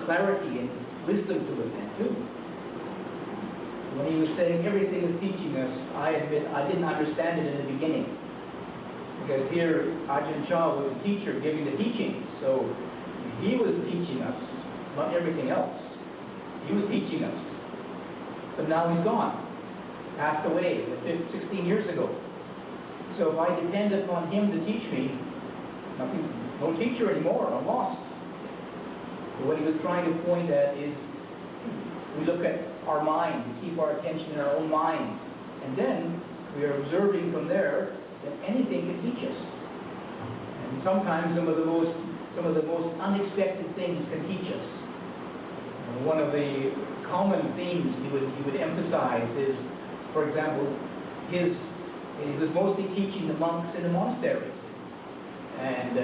clarity and wisdom to it then too. When he was saying everything is teaching us, I admit I didn't understand it in the beginning. Because here Ajahn Chah was a teacher giving the teaching, so he was teaching us, not everything else. He was teaching us. But now he's gone, passed away 16 years ago. So if I depend upon him to teach me, no teacher anymore, I'm lost. So what he was trying to point at is, we look at our mind, we keep our attention in our own mind, and then we are observing from there that anything can teach us. And sometimes some of the most unexpected things can teach us. And one of the common themes he would emphasize is, for example, he was mostly teaching the monks in the monastery. And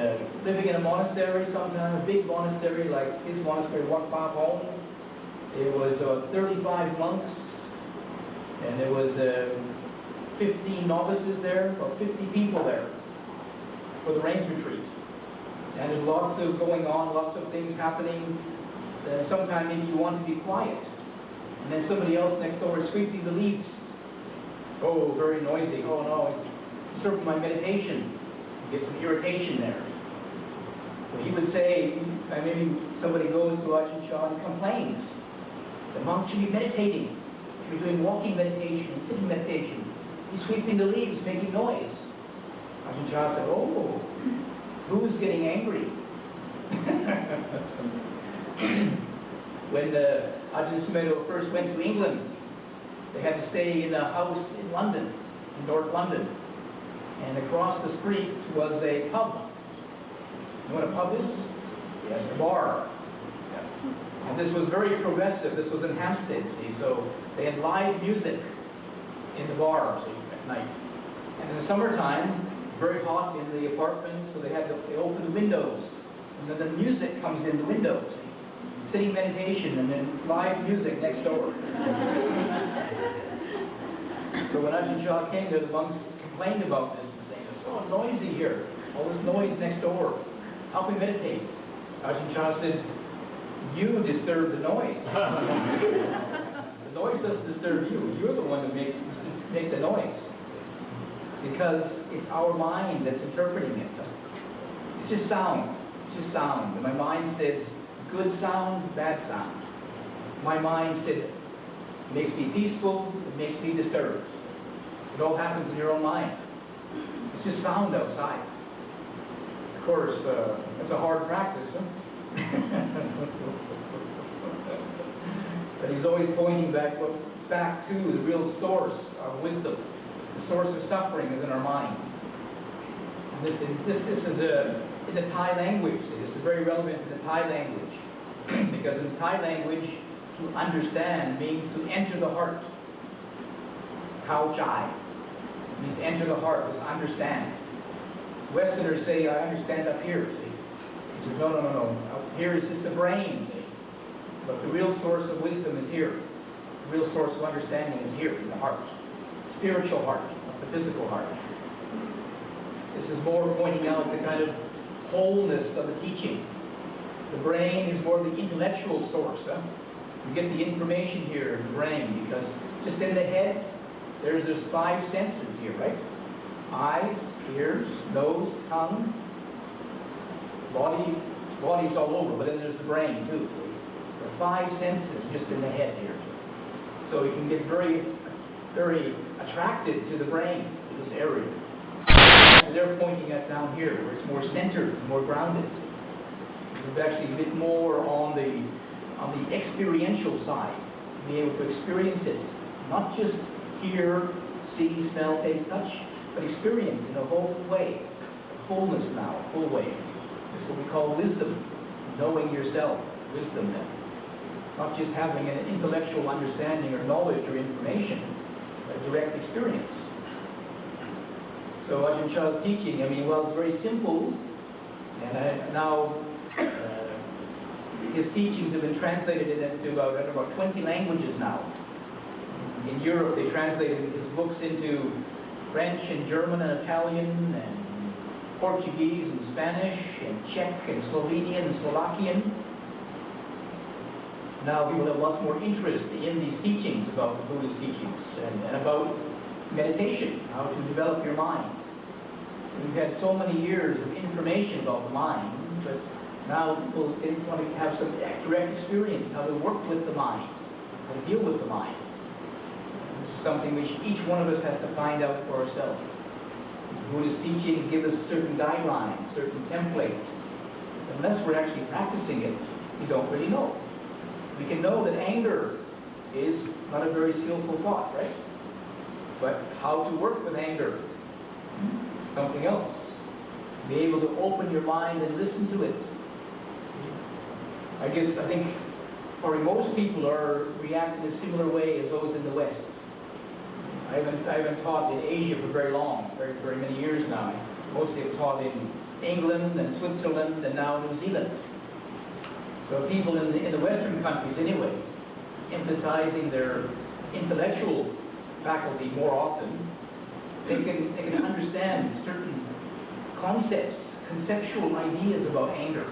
living in a monastery, sometimes a big monastery like his monastery, Wat Pa Hong, it was 35 monks, and there was 15 novices there, or 50 people there for the rains retreat. And there's lots of going on, lots of things happening. Sometimes maybe you want to be quiet, and then somebody else next door is sweeping the leaves. Oh, very noisy. Oh no, it's disturbing my meditation. You get some irritation there. So he would say, maybe somebody goes to Ajahn Chah and complains. The monk should be meditating. Should be doing walking meditation and sitting meditation. He's sweeping the leaves, making noise. Ajahn Chah said, oh, who's getting angry? When Ajahn Sumedho first went to England, they had to stay in a house in London, in North London. And across the street was a pub. You know what a pub is? Yes, a bar. Yeah. And this was very progressive. This was in Hampstead, see, so they had live music in the bar, see, at night. And in the summertime, very hot in the apartment, so they opened the windows. And then the music comes in the windows, see. Sitting meditation and then live music next door. So when Ajahn Chah came there, the monks complained about this and saying, it's so noisy here, all this noise next door. How can we meditate? Ajahn Chah said, you disturb the noise. The noise doesn't disturb you. You're the one that makes the noise. Because it's our mind that's interpreting it. It's just sound. It's just sound. And my mind says, good sound, bad sound. My mind says, it makes me peaceful, it makes me disturbed. It all happens in your own mind. It's just sound outside. Of course, it's a hard practice, huh? But he's always pointing back to the real source of wisdom. The source of suffering is in our mind. And this is in the Thai language. This is very relevant in the Thai language. Because in Thai language, to understand means to enter the heart. Khao Chai means enter the heart, is understand. Westerners say, I understand up here, see. He says, no. Up here is just the brain, see. But the real source of wisdom is here. The real source of understanding is here, in the heart. Spiritual heart, not the physical heart. This is more pointing out the kind of wholeness of the teaching. The brain is more the intellectual source. Huh? You get the information here in the brain, because just in the head, there's 5 senses here, right? Eyes, ears, nose, tongue, body's all over, but then there's the brain too. There are 5 senses just in the head here. So you can get very, very attracted to the brain, to this area. And they're pointing at down here, where it's more centered, more grounded. It's actually a bit more on the experiential side, be able to experience it, not just hear, see, smell, taste, touch, but experience in a whole way, wholeness now, a full way. It's what we call wisdom, knowing yourself, wisdom then. Not just having an intellectual understanding or knowledge or information, but direct experience. So Ajahn Chah's teaching, it's very simple, and now his teachings have been translated into about 20 languages now. In Europe, they translated his books into French and German and Italian and Portuguese and Spanish and Czech and Slovenian and Slovakian. Now people have lots more interest in these teachings about the Buddhist teachings and about meditation, how to develop your mind. We've had so many years of information about the mind, but now people want to have some direct experience, how to work with the mind, how to deal with the mind. This is something which each one of us has to find out for ourselves. Buddhist teachings give us certain guidelines, certain templates. Unless we're actually practicing it, we don't really know. We can know that anger is not a very skillful thought, right? But how to work with anger, something else. Be able to open your mind and listen to it. I think probably most people are reacting in a similar way as those in the West. I haven't taught in Asia for very long, very many years now. Mostly I've taught in England and Switzerland and now New Zealand. So people in the Western countries anyway, emphasizing their intellectual faculty more often, they can understand certain concepts, conceptual ideas about anger.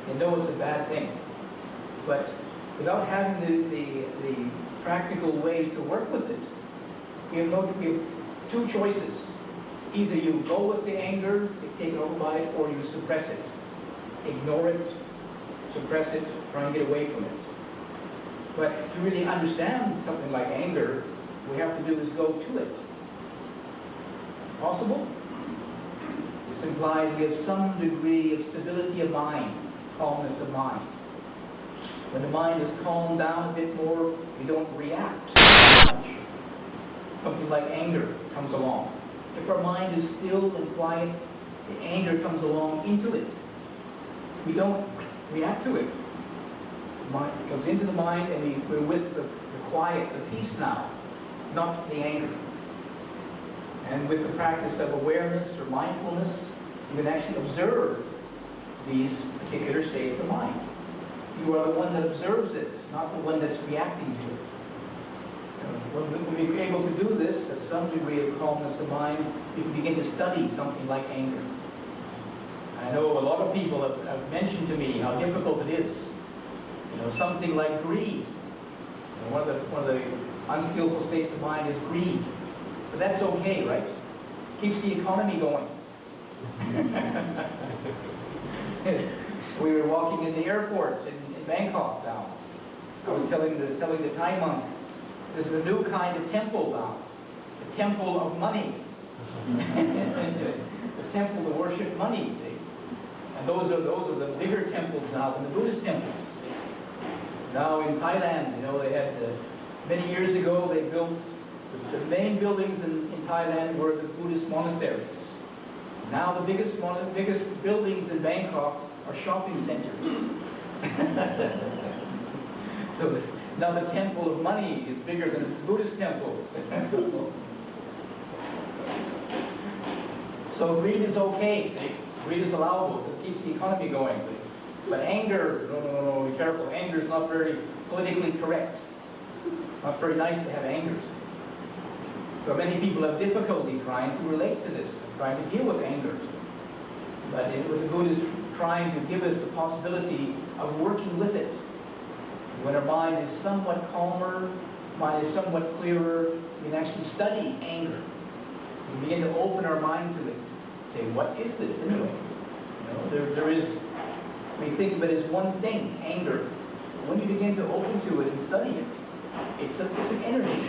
They know it's a bad thing. But without having the practical ways to work with it, we have two choices. Either you go with the anger, you take it over by it, or you suppress it. Ignore it, suppress it, try and get away from it. But to really understand something like anger, what we have to do is go to it. Possible? This implies we have some degree of stability of mind, calmness of mind. When the mind is calmed down a bit more, we don't react so much. Something like anger comes along. If our mind is still and quiet, the anger comes along into it. We don't react to it. It goes into the mind and we're with the quiet, the peace now, not the anger. And with the practice of awareness or mindfulness, you can actually observe these particular states of mind. You are the one that observes it, not the one that's reacting to it. When we're able to do this, at some degree of calmness of mind, we can begin to study something like anger. I know a lot of people have mentioned to me how difficult it is. Something like greed. One of the unskillful states of mind is greed. But that's okay, right? Keeps the economy going. We were walking in the airport in Bangkok now. I was telling the Thai monk, there's a new kind of temple now. The temple of money. The temple to worship money, see? And those are the bigger temples now than the Buddhist temples. Now in Thailand, they had, many years ago, they built, the main buildings in Thailand were the Buddhist monasteries. Now the biggest buildings in Bangkok are shopping centers. So now the temple of money is bigger than the Buddhist temple. So greed is okay. Greed is allowable. It keeps the economy going. But anger, no, be careful. Anger is not very politically correct. Not very nice to have anger. So many people have difficulty trying to relate to this, trying to deal with anger. But the Buddha is trying to give us the possibility of working with it. When our mind is somewhat calmer, mind is somewhat clearer, we can actually study anger. We begin to open our mind to it. Say, what is this anyway? There is, we think of it as one thing, anger. When you begin to open to it and study it, it's an energy,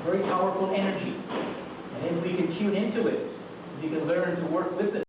very powerful energy. And if we can tune into it, we can learn to work with it.